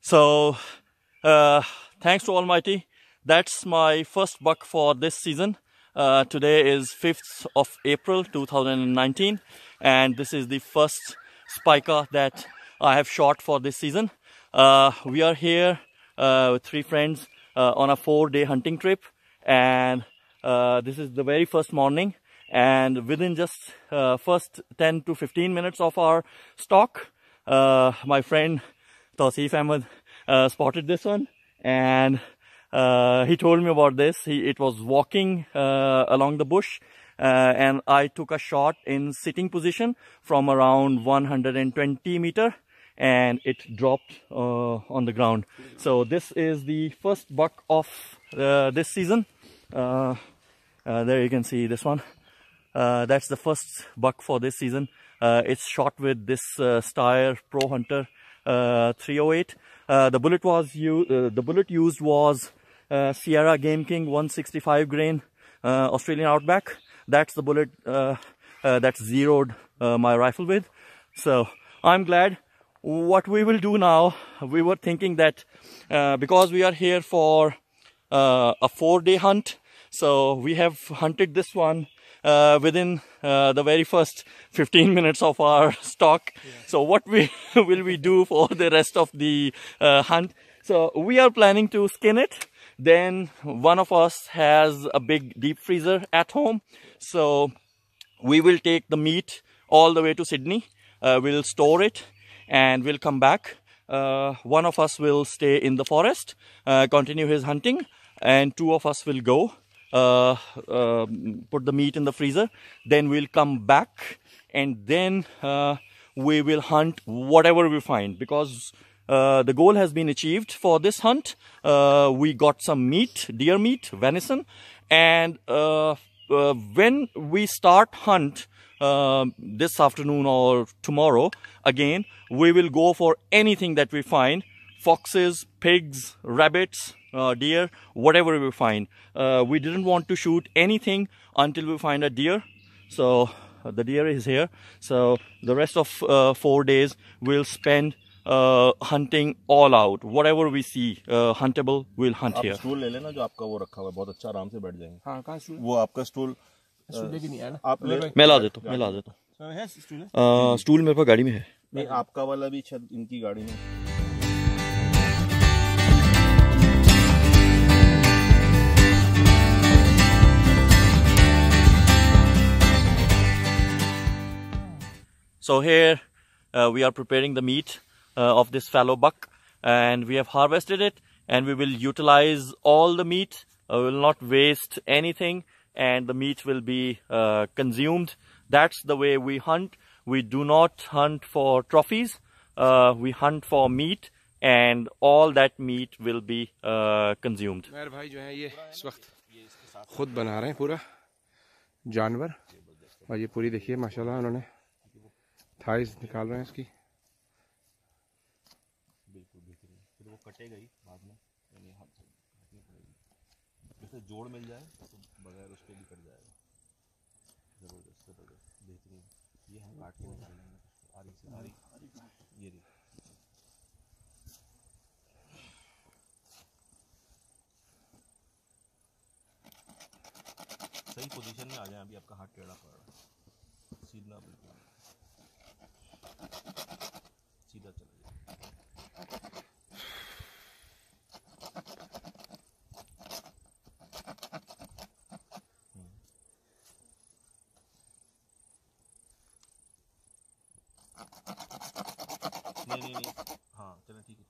So thanks to Almighty, that's my first buck for this season. Today is 5th of April 2019, and this is the first spiker that I have shot for this season. We are here with 3 friends on a 4-day hunting trip, and this is the very first morning, and within just first 10 to 15 minutes of our stalk, my friend Tausif Ahmed spotted this one, and he told me about this. It was walking along the bush, and I took a shot in sitting position from around 120 meter, and it dropped on the ground. So this is the first buck of this season. There you can see this one. That's the first buck for this season. It's shot with this Steyr Pro Hunter 308. The bullet used was Sierra Game King 165 grain Australian Outback. That's the bullet that zeroed my rifle with. So I'm glad. What we will do now, we were thinking that because we are here for a 4-day hunt, so we have hunted this one within the very first 15 minutes of our stalk. Yeah. So what will we do for the rest of the hunt? So we are planning to skin it. Then one of us has a big deep freezer at home. So we will take the meat all the way to Sydney. We'll store it and we'll come back. One of us will stay in the forest, continue his hunting, and 2 of us will go put the meat in the freezer. Then we'll come back, and then we will hunt whatever we find, because the goal has been achieved for this hunt. We got some meat, deer meat, venison, and when we start hunt this afternoon or tomorrow, again we will go for anything that we find: foxes, pigs, rabbits, deer, whatever we find. We didn't want to shoot anything until we find a deer. So the deer is here. So the rest of 4 days we'll spend hunting all out. Whatever we see huntable, we'll hunt here. Stool ले लेना जो आपका वो रखा हुआ है, बहुत अच्छा आराम से बैठ जाएंगे। हाँ, कहाँ स्टूल? वो आपका स्टूल लेके नहीं आया ना? आप ले, मैं ला देता हूँ। है स्टूल? स्टूल मेरे पास गाड़ी में है। नहीं, आपका वाला भी शायद इनकी गाड़ी में। So here we are preparing the meat of this fallow buck, and we have harvested it, and we will utilize all the meat. We will not waste anything, and the meat will be consumed. That's the way we hunt. We do not hunt for trophies. We hunt for meat, and all that meat will be consumed. मेरे भाई जो है ये इस वक्त खुद बना रहे हैं पूरा जानवर, और ये पूरी देखिए माशाल्लाह उन्होंने थाइस निकाल रहे हैं इसकी। बिल्कुल बेहतरीन। फिर वो कटेगा ही बाद में, यानी हाथ से काटनी पड़ेगी। जैसे जोड़ मिल जाए तो बगैर उसके भी कट जाएगा। जबरदस्त जबरदस्त बेहतरीन। ये हम काट के निकाल लेंगे आरी से। आरी ये देखिए, सही पोजीशन में आ जाए। अभी आपका हाथ टेढ़ा पड़ रहा है, सीधा बिल्कुल सीधा चला जाए। नहीं, हाँ चलो ठीक है,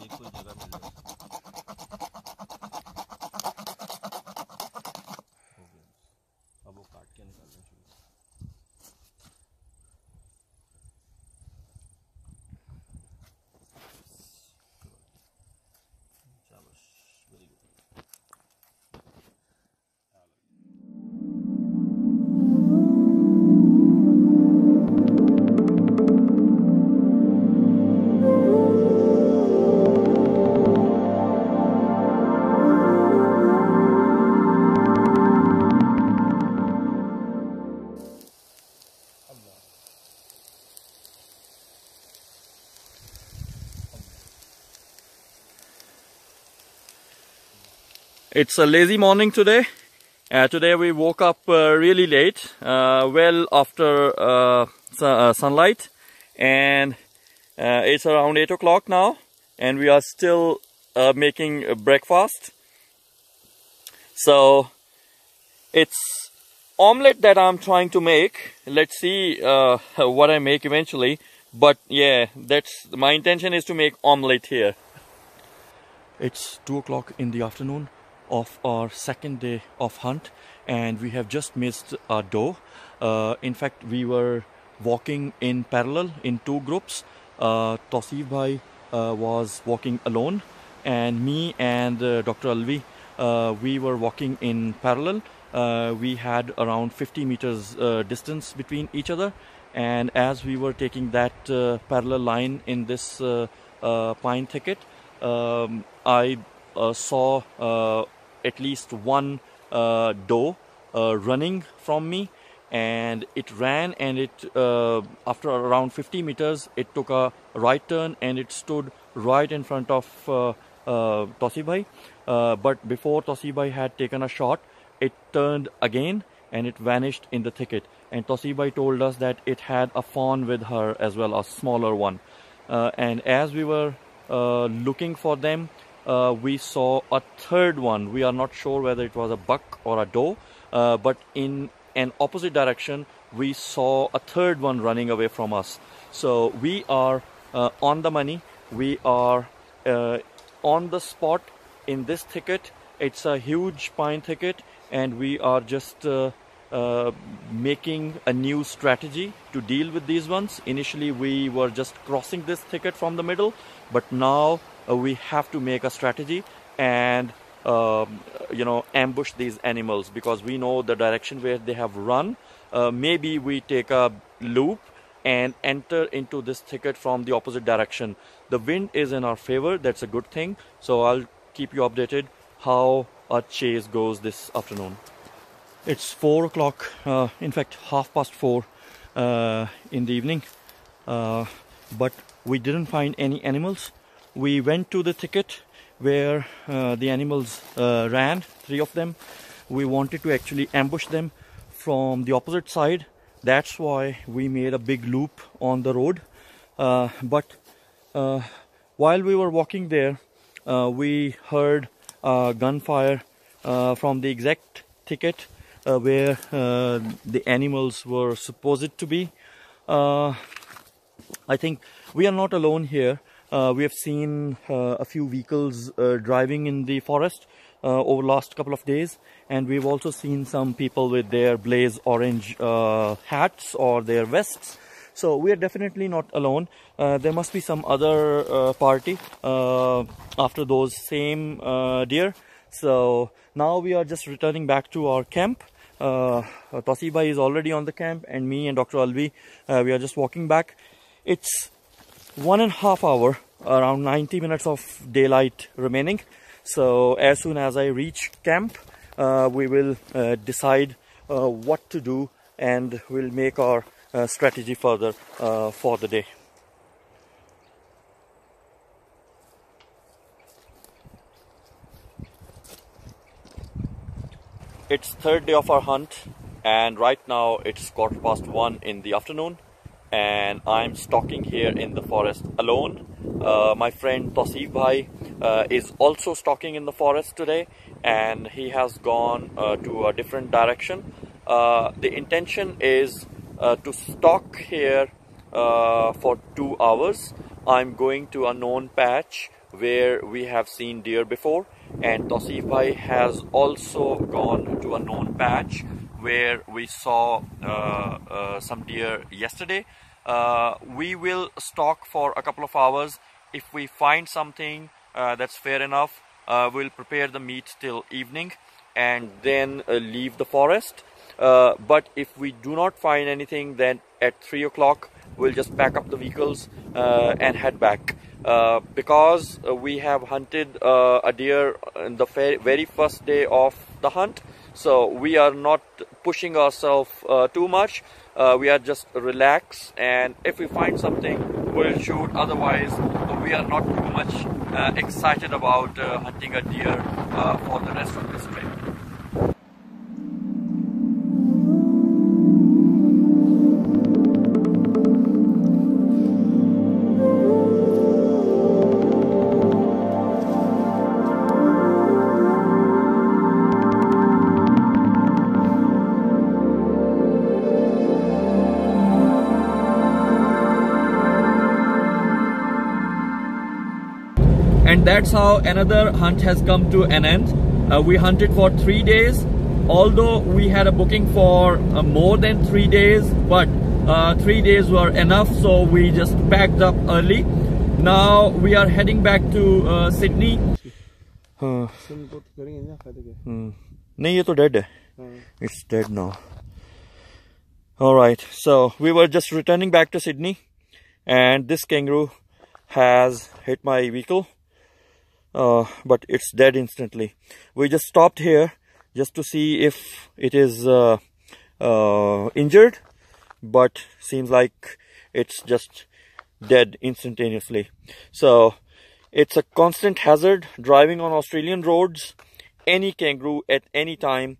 एक कोई जगह मिल जाए। हो गया, अब वो काट के निकालना शुरू। It's a lazy morning today. Today we woke up really late, well after sunlight, and it's around 8 o'clock now, and we are still making breakfast. So it's omelette that I'm trying to make. Let's see what I make eventually. But yeah, that's my intention, is to make omelette here. It's 2 o'clock in the afternoon of our second day of hunt, and we have just missed our doe. In fact, we were walking in parallel in two groups. Tausif Bhai was walking alone, and me and Dr. Alvi, we were walking in parallel. We had around 50 meters distance between each other, and as we were taking that parallel line in this pine thicket, I saw at least one doe running from me, and it ran, and it after around 50 meters it took a right turn and it stood right in front of Tausif Bhai. But before Tausif Bhai had taken a shot, it turned again and it vanished in the thicket. And Tausif Bhai told us that it had a fawn with her as well, a smaller one. And as we were looking for them, we saw a third one. We are not sure whether it was a buck or a doe, but in an opposite direction we saw a third one running away from us. So we are on the money. We are on the spot in this thicket. It's a huge pine thicket, and we are just making a new strategy to deal with these ones. Initially we were just crossing this thicket from the middle, but now we have to make a strategy and ambush these animals, because we know the direction where they have run. Maybe we take a loop and enter into this thicket from the opposite direction. The wind is in our favor, that's a good thing. So I'll keep you updated how our chase goes this afternoon. It's 4 o'clock, in fact 4:30 in the evening, but we didn't find any animals. We went to the thicket where the animals ran, 3 of them. We wanted to actually ambush them from the opposite side. That's why we made a big loop on the road. But while we were walking there, we heard gunfire from the exact thicket where the animals were supposed to be. I think we are not alone here. We have seen a few vehicles driving in the forest over the last couple of days, and we've also seen some people with their blaze orange hats or their vests. So we are definitely not alone. There must be some other party after those same deer. So now we are just returning back to our camp. Tausif Bhai is already on the camp, and me and Dr. Alvi, we are just walking back. It's 1.5 hours, around 90 minutes of daylight remaining. So as soon as I reach camp, we will decide what to do, and we'll make our strategy further for the day. It's third day of our hunt, and right now it's 1:15 in the afternoon, and I'm stalking here in the forest alone. My friend Tausif Bhai is also stalking in the forest today, and he has gone to a different direction. The intention is to stalk here for 2 hours. I'm going to a known patch where we have seen deer before, and Tausif Bhai has also gone to a known patch where we saw some deer yesterday. We will stalk for a couple of hours. If we find something that's fair enough, we'll prepare the meat till evening and then leave the forest. But if we do not find anything, then at 3 o'clock we'll just pack up the vehicles and head back. Because we have hunted a deer in the very first day of the hunt, so we are not pushing ourselves too much. We are just relaxed, and if we find something, we'll shoot. Otherwise, we are not too much excited about hunting a deer for the rest of this trip. And that's how another hunt has come to an end. We hunted for 3 days, although we had a booking for more than 3 days, but 3 days were enough, so we just packed up early. Now we are heading back to Sydney. नहीं, ये तो dead है. It's dead now. Alright, so we were just returning back to Sydney, and this kangaroo has hit my vehicle. But it's dead instantly. We just stopped here just to see if it is injured, but seems like it's just dead instantaneously. So it's a constant hazard driving on Australian roads. Any kangaroo at any time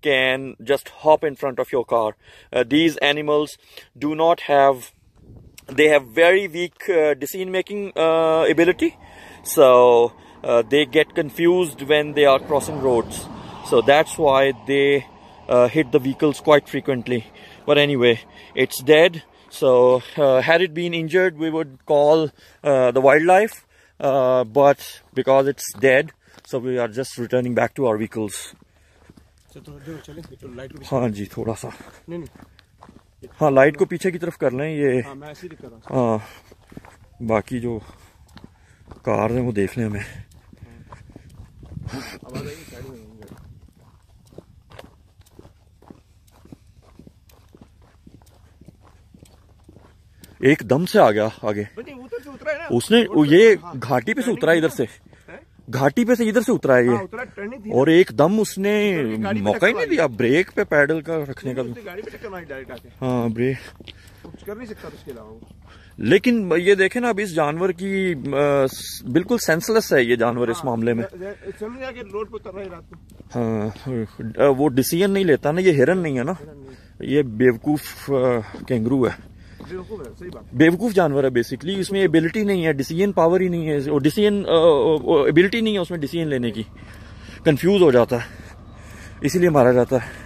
can just hop in front of your car. These animals do not have, they have very weak decision making ability. So they get confused when they are crossing roads, so that's why they hit the vehicles quite frequently. But anyway, it's dead. So had it been injured, we would call the wildlife, but because it's dead, so we are just returning back to our vehicles. हाँ जी, थोड़ा सा, हाँ light को पीछे की तरफ कर लें ये, हाँ बाकी जो कार है वो देख लें हमें. एकदम से आ गया आगे. उसने ये घाटी पे से उतरा, इधर से घाटी पे से इधर से उतरा है ये, और एकदम उसने मौका ही नहीं दिया ब्रेक पे पैडल का रखने का. हाँ ब्रेक कर नहीं सकता उसके अलावा. लेकिन ये देखें ना, अब इस जानवर की बिल्कुल सेंसलेस है ये जानवर इस मामले में. हाँ वो डिसीजन नहीं लेता ना, ये हिरन नहीं है ना, ये बेवकूफ कैंगरू है, बेवकूफ जानवर है बेसिकली. इसमें एबिलिटी नहीं है, डिसीजन पावर ही नहीं है, और डिसीजन एबिलिटी नहीं है उसमें डिसीजन लेने की. कंफ्यूज हो जाता है, इसीलिए मारा जाता है.